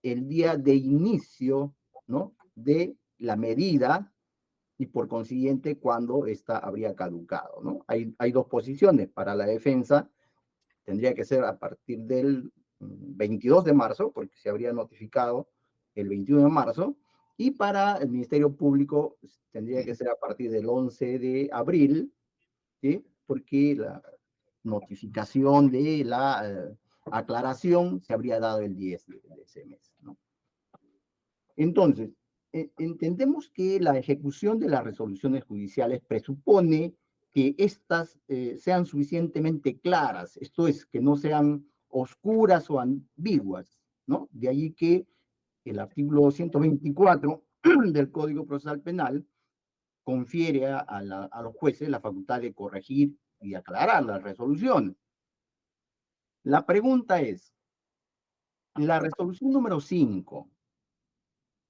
el día de inicio, ¿no?, de la medida y por consiguiente cuándo esta habría caducado, ¿no? Hay dos posiciones para la defensa. Tendría que ser a partir del 22 de marzo, porque se habría notificado el 21 de marzo, y para el Ministerio Público tendría que ser a partir del 11 de abril, ¿sí? Porque la notificación de la aclaración se habría dado el 10 de ese mes, ¿no? Entonces, entendemos que la ejecución de las resoluciones judiciales presupone que éstas sean suficientemente claras, esto es, que no sean oscuras o ambiguas, ¿no? De ahí que el artículo 124 del Código Procesal Penal confiere a los jueces la facultad de corregir y aclarar las resoluciones. La pregunta es, la resolución número 5,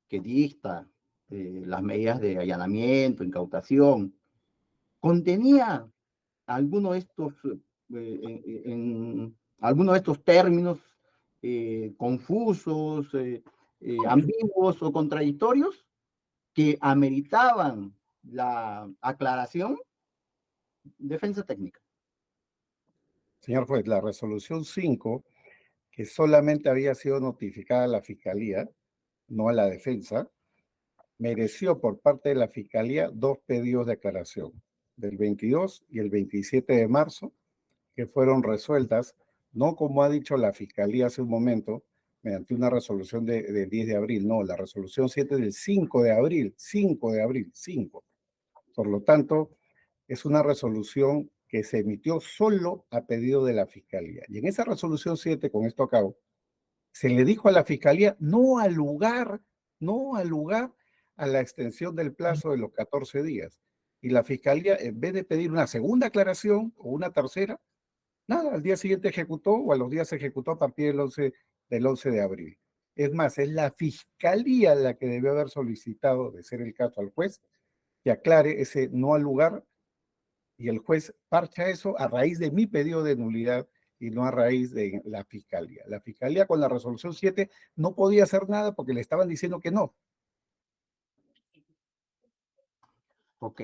que dicta las medidas de allanamiento, incautación, contenía alguno de estos, alguno de estos términos confusos, ambiguos o contradictorios que ameritaban la aclaración. Defensa técnica. Señor juez, la resolución 5, que solamente había sido notificada a la fiscalía, no a la defensa, mereció por parte de la fiscalía 2 pedidos de aclaración, del 22 y el 27 de marzo, que fueron resueltas, no como ha dicho la fiscalía hace un momento, mediante una resolución de 10 de abril, no, la resolución 7 del 5 de abril, 5 de abril, 5. Por lo tanto, es una resolución que se emitió solo a pedido de la fiscalía. Y en esa resolución 7, con esto acabo, Se le dijo a la Fiscalía no al lugar a la extensión del plazo de los 14 días. Y la Fiscalía, en vez de pedir una segunda aclaración o una tercera, nada, al día siguiente ejecutó o a los días se ejecutó a partir del 11 de abril. Es más, es la Fiscalía la que debió haber solicitado, de ser el caso, al juez que aclare ese no al lugar, y el juez parcha eso a raíz de mi pedido de nulidad y no a raíz de la Fiscalía. La Fiscalía con la resolución 7 no podía hacer nada porque le estaban diciendo que no. Ok,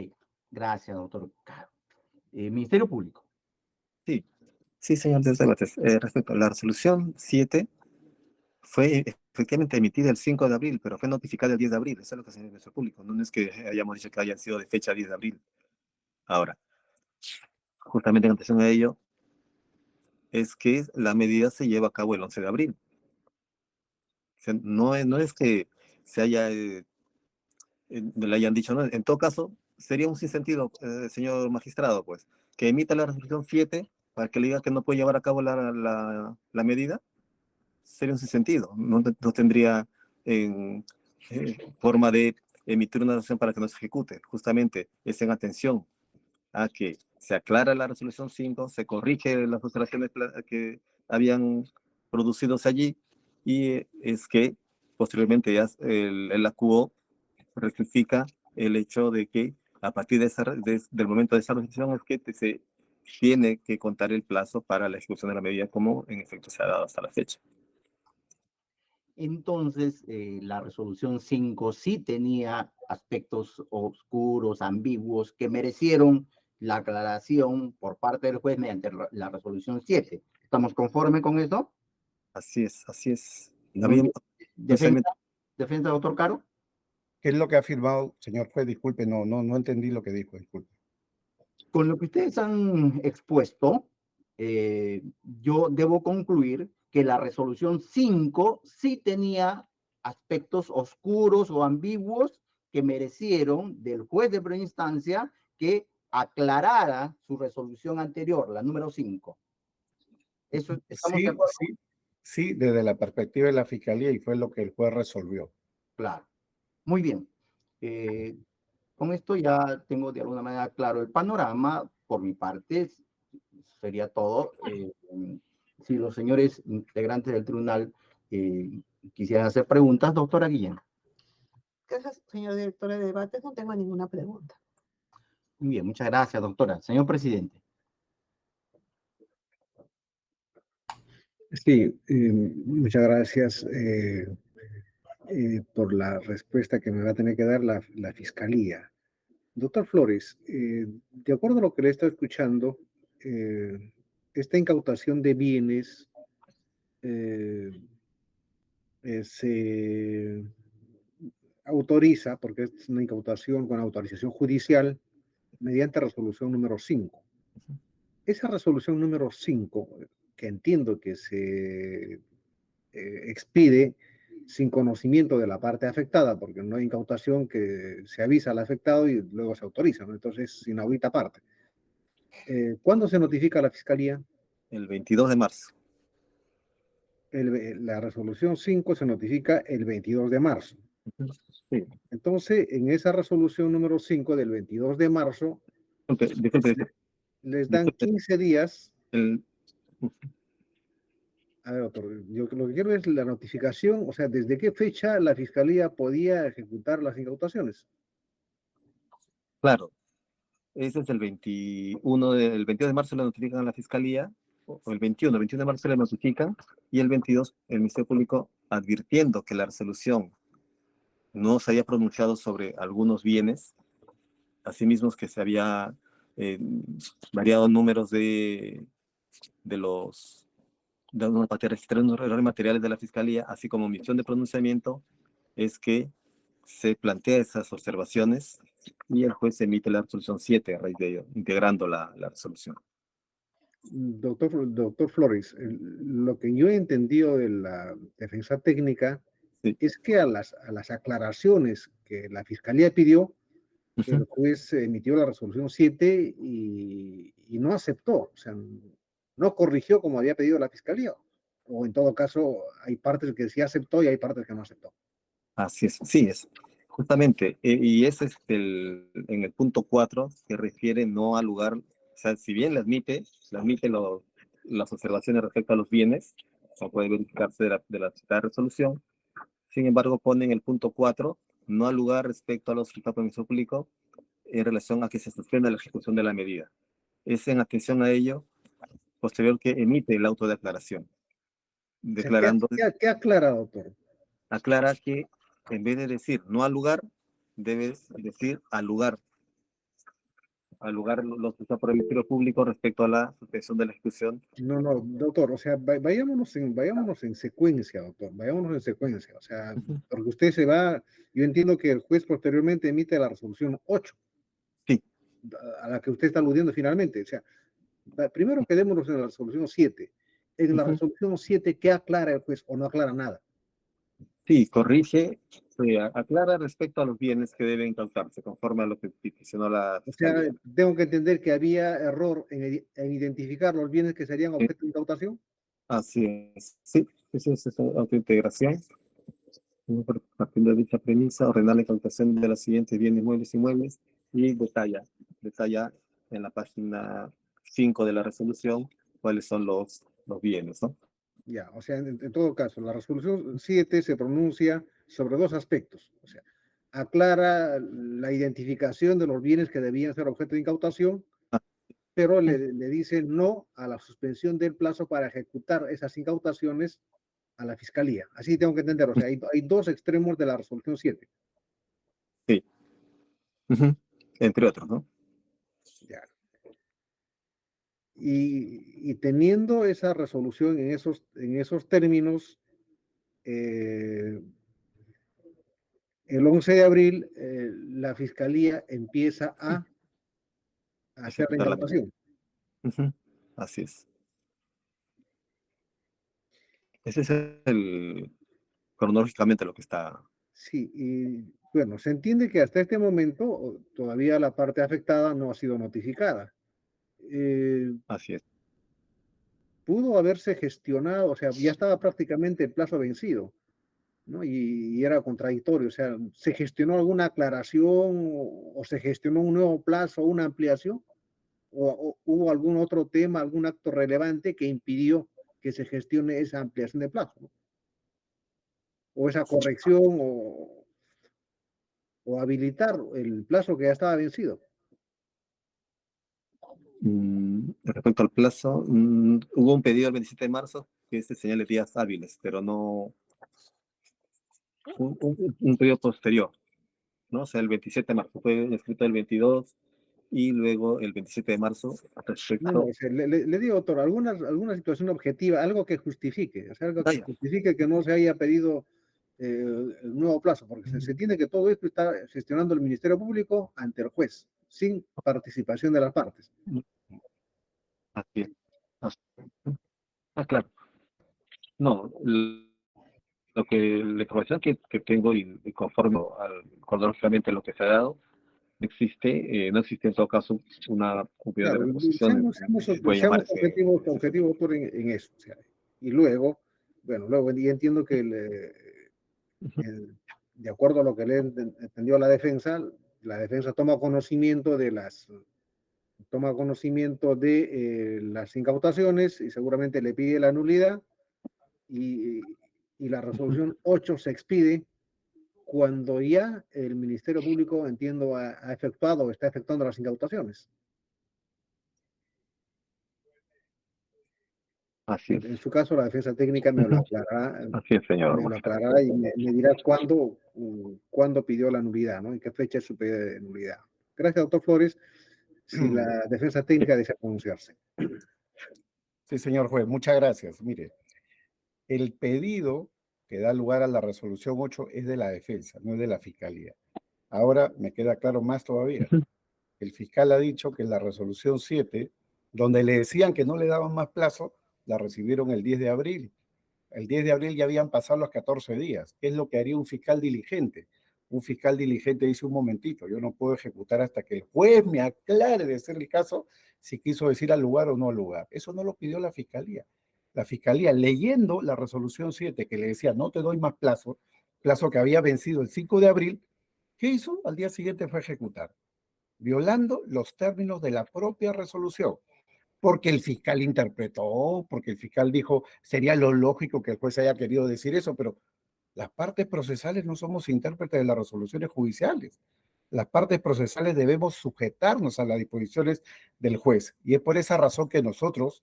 gracias, doctor Caro. Ministerio Público. Sí, sí, señor de debates. Respecto a la resolución 7, fue efectivamente emitida el 5 de abril, pero fue notificada el 10 de abril. Eso es lo que hace el Ministerio Público. No es que hayamos dicho que hayan sido de fecha 10 de abril. Ahora, justamente en atención a ello, es que la medida se lleva a cabo el 11 de abril. O sea, no es que se haya, le hayan dicho, ¿no? En todo caso, sería un sinsentido, señor magistrado, pues, que emita la resolución 7 para que le diga que no puede llevar a cabo la medida. Sería un sinsentido. No tendría forma de emitir una resolución para que no se ejecute. Justamente es en atención a que se aclara la resolución 5, se corrige las observaciones que habían producidos allí, y es que posteriormente ya el ACUO rectifica el hecho de que a partir del momento de esa resolución es que se tiene que contar el plazo para la ejecución de la medida, como en efecto se ha dado hasta la fecha. Entonces, la resolución 5 sí tenía aspectos oscuros, ambiguos, que merecieron la aclaración por parte del juez mediante la resolución 7. ¿Estamos conformes con eso? Así es, así es. ¿Defensa, doctor Caro? ¿Qué es lo que ha afirmado, señor juez? Disculpe, no entendí lo que dijo, disculpe. Con lo que ustedes han expuesto, yo debo concluir que la resolución 5 sí tenía aspectos oscuros o ambiguos que merecieron del juez de primera instancia que aclarara su resolución anterior, la número 5. ¿Eso estamos de acuerdo? Sí, desde la perspectiva de la Fiscalía, y fue lo que el juez resolvió. Claro. Muy bien. Con esto ya tengo de alguna manera claro el panorama. Por mi parte, sería todo. Si los señores integrantes del tribunal quisieran hacer preguntas, doctora Guillén. Gracias, señor director de debates. No tengo ninguna pregunta. Muy bien, muchas gracias, doctora. Señor presidente. Sí, muchas gracias por la respuesta que me va a tener que dar la Fiscalía. Doctor Flores, de acuerdo a lo que le he estado escuchando, esta incautación de bienes se autoriza, porque es una incautación con autorización judicial, mediante resolución número 5. Esa resolución número 5, que entiendo que se expide sin conocimiento de la parte afectada, porque no hay incautación que se avisa al afectado y luego se autoriza, ¿no? Entonces, sin audita parte. ¿Cuándo se notifica a la Fiscalía? El 22 de marzo. La resolución 5 se notifica el 22 de marzo. Sí. Entonces, en esa resolución número 5 del 22 de marzo, Disculpe. les dan 15 días. El, A ver, doctor, yo lo que quiero es la notificación, o sea, ¿desde qué fecha la Fiscalía podía ejecutar las incautaciones? claro, ese es el 22 de marzo le notifican a la Fiscalía, o el 21 de marzo le notifican, y el 22 el Ministerio Público, advirtiendo que la resolución no se había pronunciado sobre algunos bienes, asimismo que se había variado números de los errores materiales de la Fiscalía, así como omisión de pronunciamiento, es que se plantea esas observaciones y el juez emite la resolución 7 a raíz de ello, integrando la resolución. Doctor Flores, lo que yo he entendido de la defensa técnica es que a las aclaraciones que la Fiscalía pidió, el juez emitió la resolución 7 y no aceptó, o sea, no corrigió como había pedido la Fiscalía. o en todo caso hay partes que sí aceptó y hay partes que no aceptó. Así es, sí es. Justamente, y es en el punto 4 que refiere no al lugar, o sea, si bien le admite las observaciones respecto a los bienes, o sea, puede verificarse de la citada resolución, sin embargo pone en el punto 4 no al lugar respecto a los resultados del Ministerio Público en relación a que se suspenda la ejecución de la medida. Es en atención a ello, posterior que emite el auto de aclaración, O sea, declarando, ¿qué aclara, doctor? aclara que en vez de decir no al lugar, debes decir al lugar los que está por el Ministerio Público respecto a la suspensión de la ejecución. No, no, doctor, o sea, vayámonos en secuencia, doctor, vayámonos en secuencia, o sea, porque usted se va, yo entiendo que el juez posteriormente emite la resolución 8, Sí. a la que usted está aludiendo finalmente, o sea, primero quedémonos en la resolución 7. En la resolución 7, ¿qué aclara el juez o no aclara nada? Sí, corrige, aclara respecto a los bienes que deben incautarse, conforme a lo que peticionó la O sea, Fiscalía. tengo que entender que había error en identificar los bienes que serían objeto de incautación. Así es, sí, esa es autointegración. Partiendo de dicha premisa, ordenar la incautación de los siguientes bienes muebles y inmuebles y detalla en la página 5 de la resolución cuáles son los bienes, ¿no? Ya, o sea, en todo caso, la resolución 7 se pronuncia sobre dos aspectos. O sea, aclara la identificación de los bienes que debían ser objeto de incautación, pero le dice no a la suspensión del plazo para ejecutar esas incautaciones a la fiscalía. Así tengo que entender. O sea, hay dos extremos de la resolución 7. Sí. Entre otros, ¿no? Ya. Y teniendo esa resolución en esos términos, el 11 de abril la fiscalía empieza a hacer la Ejecutar la medida. incautación. Así es. Ese es cronológicamente lo que está. Sí, y bueno, se entiende que hasta este momento todavía la parte afectada no ha sido notificada. Así es. Pudo haberse gestionado, o sea, ya estaba prácticamente el plazo vencido, ¿no? Y era contradictorio, o sea, ¿se gestionó alguna aclaración o se gestionó un nuevo plazo, una ampliación? ¿O hubo algún otro tema, algún acto relevante que impidió que se gestione esa ampliación de plazo, ¿no? O esa corrección o habilitar el plazo que ya estaba vencido? Respecto al plazo, hubo un pedido el 27 de marzo que señale días hábiles, pero no un pedido posterior, ¿no? O sea, el 27 de marzo fue escrito el 22 y luego el 27 de marzo No, no, respecto. o sea, le digo, doctor, alguna situación objetiva, algo que justifique, o sea, algo que Vaya, justifique que no se haya pedido el nuevo plazo, porque se entiende que todo esto está gestionando el Ministerio Público ante el juez, sin participación de las partes. así es. Claro. No, lo que la información que tengo y conforme cronológicamente lo que se ha dado, no existe en todo caso una copia de Claro, reposición, se puede llamar seamos ese. objetivos doctor, en eso. O sea, y luego, bueno, luego ya entiendo que de acuerdo a lo que le entendió la defensa toma conocimiento de las incautaciones y seguramente le pide la nulidad y, y la resolución 8 se expide cuando ya el Ministerio Público, entiendo, ha efectuado o está efectuando las incautaciones. Así es. En su caso, la defensa técnica me lo aclarará, Así es, señor. y me dirá cuándo pidió la nulidad, ¿no? En qué fecha es su pedido de nulidad. Gracias, doctor Flores. Si la defensa técnica desea pronunciarse. Sí, señor juez, muchas gracias. Mire, el pedido que da lugar a la resolución 8 es de la defensa, no es de la fiscalía. Ahora me queda claro más todavía. El fiscal ha dicho que la resolución 7, donde le decían que no le daban más plazo, la recibieron el 10 de abril. El 10 de abril ya habían pasado los 14 días. ¿Qué es lo que haría un fiscal diligente? Un fiscal diligente dice un momentito, yo no puedo ejecutar hasta que el juez me aclare de ser el caso si quiso decir al lugar o no al lugar. Eso no lo pidió la fiscalía. la Fiscalía, leyendo la resolución 7 que le decía no te doy más plazo, plazo que había vencido el 5 de abril, ¿qué hizo? Al día siguiente fue a ejecutar, violando los términos de la propia resolución, porque el fiscal interpretó, porque el fiscal dijo, sería lo lógico que el juez haya querido decir eso, pero las partes procesales no somos intérpretes de las resoluciones judiciales. Las partes procesales debemos sujetarnos a las disposiciones del juez. Y es por esa razón que nosotros,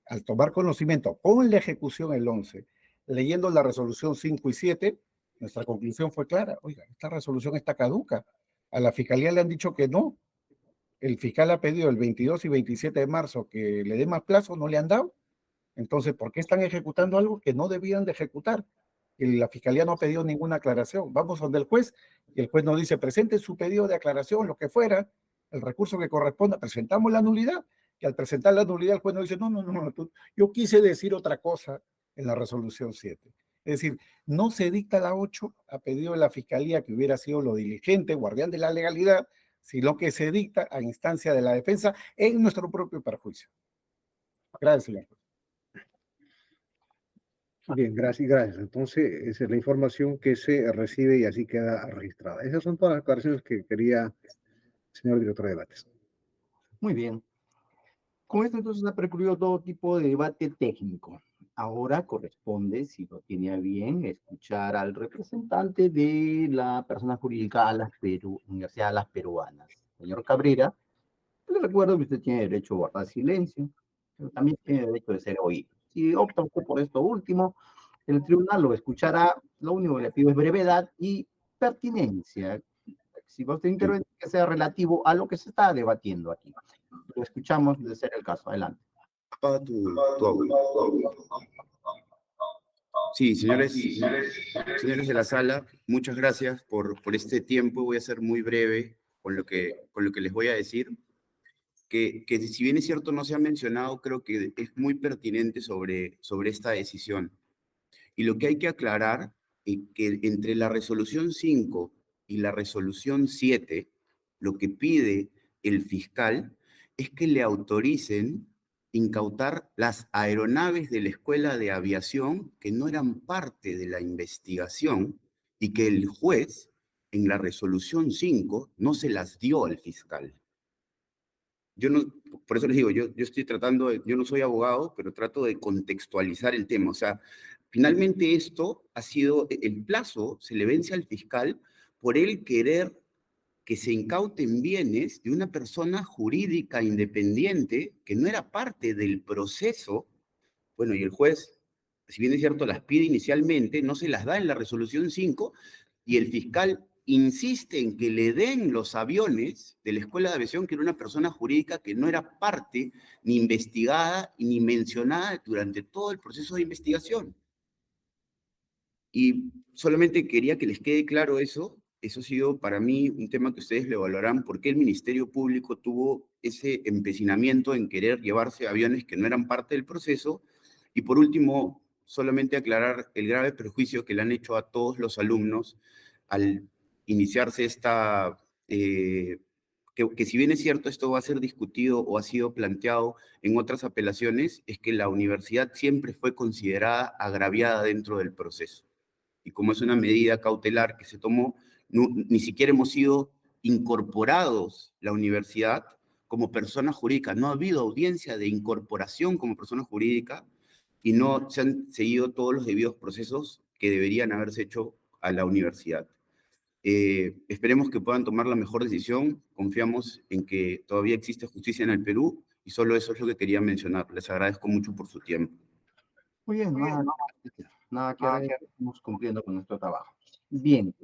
al tomar conocimiento con la ejecución el 11, leyendo la resolución 5 y 7, nuestra conclusión fue clara. Oiga, esta resolución está caduca. A la Fiscalía le han dicho que no. El fiscal ha pedido el 22 y 27 de marzo que le dé más plazo, no le han dado. Entonces, ¿por qué están ejecutando algo que no debían de ejecutar? Y la Fiscalía no ha pedido ninguna aclaración. Vamos donde el juez y el juez nos dice, presente su pedido de aclaración, lo que fuera, el recurso que corresponda, presentamos la nulidad. Y al presentar la nulidad, el juez nos dice, no, yo quise decir otra cosa en la resolución 7. Es decir, no se dicta la 8 a pedido de la Fiscalía que hubiera sido lo diligente, guardián de la legalidad, sino que se dicta a instancia de la defensa en nuestro propio perjuicio. Gracias, señor juez. Bien, gracias. Entonces, esa es la información que se recibe y así queda registrada. Esas son todas las aclaraciones que quería, señor director de debates. Muy bien. Con esto entonces ha precluido todo tipo de debate técnico. Ahora corresponde, si lo tiene a bien, escuchar al representante de la persona jurídica a la Universidad de las Peruanas. Señor Cabrera, le recuerdo que usted tiene derecho a guardar silencio, pero también tiene derecho de ser oído. Si opta usted por esto último, el tribunal lo escuchará. Lo único que le pido es brevedad y pertinencia. Si va usted a intervenir, que sea relativo a lo que se está debatiendo aquí. Lo escuchamos de ser el caso. Adelante. Apaga tu audio. Sí, señores de la sala, muchas gracias por este tiempo. Voy a ser muy breve con lo que les voy a decir. Que si bien es cierto no se ha mencionado, creo que es muy pertinente sobre esta decisión. Y lo que hay que aclarar es que entre la resolución 5 y la resolución 7, lo que pide el fiscal es que le autoricen incautar las aeronaves de la Escuela de Aviación que no eran parte de la investigación y que el juez en la resolución 5 no se las dio al fiscal. Yo no, por eso les digo, yo estoy tratando, yo no soy abogado, pero trato de contextualizar el tema. O sea, finalmente esto ha sido, el plazo se le vence al fiscal por él querer que se incauten bienes de una persona jurídica independiente que no era parte del proceso. Bueno, y el juez, si bien es cierto, las pide inicialmente, no se las da en la resolución 5, y el fiscal insiste en que le den los aviones de la Escuela de Aviación, que era una persona jurídica que no era parte ni investigada ni mencionada durante todo el proceso de investigación. Y solamente quería que les quede claro eso. Eso ha sido para mí un tema que ustedes le evaluarán, por qué el Ministerio Público tuvo ese empecinamiento en querer llevarse aviones que no eran parte del proceso. Y por último, solamente aclarar el grave perjuicio que le han hecho a todos los alumnos al iniciarse esta, que si bien es cierto esto va a ser discutido o ha sido planteado en otras apelaciones, es que la universidad siempre fue considerada agraviada dentro del proceso. Y como es una medida cautelar que se tomó, ni siquiera hemos sido incorporados la universidad como persona jurídica. No ha habido audiencia de incorporación como persona jurídica y no se han seguido todos los debidos procesos que deberían haberse hecho a la universidad. Esperemos que puedan tomar la mejor decisión. Confiamos en que todavía existe justicia en el Perú y solo eso es lo que quería mencionar. Les agradezco mucho por su tiempo. Muy bien, nada que agregar, estamos cumpliendo con nuestro trabajo. Bien,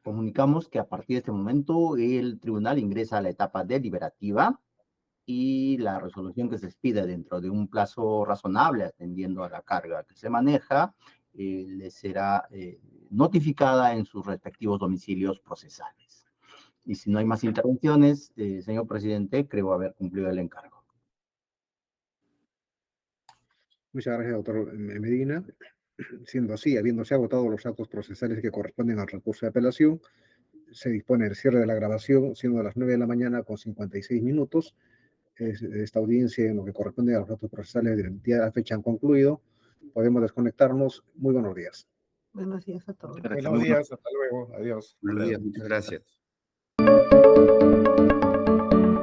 comunicamos que a partir de este momento el tribunal ingresa a la etapa deliberativa y la resolución que se expida dentro de un plazo razonable, atendiendo a la carga que se maneja, les será notificada en sus respectivos domicilios procesales. Y si no hay más intervenciones, señor presidente, creo haber cumplido el encargo. Muchas gracias, doctor Medina. Siendo así, habiéndose agotado los actos procesales que corresponden al recurso de apelación, se dispone el cierre de la grabación, siendo las 9 de la mañana con 56 minutos. esta audiencia en lo que corresponde a los datos procesales del día de la fecha han concluido. Podemos desconectarnos. Muy buenos días. Buenos días a todos. Gracias. Buenos días, hasta luego, adiós. Buenos días, muchas gracias.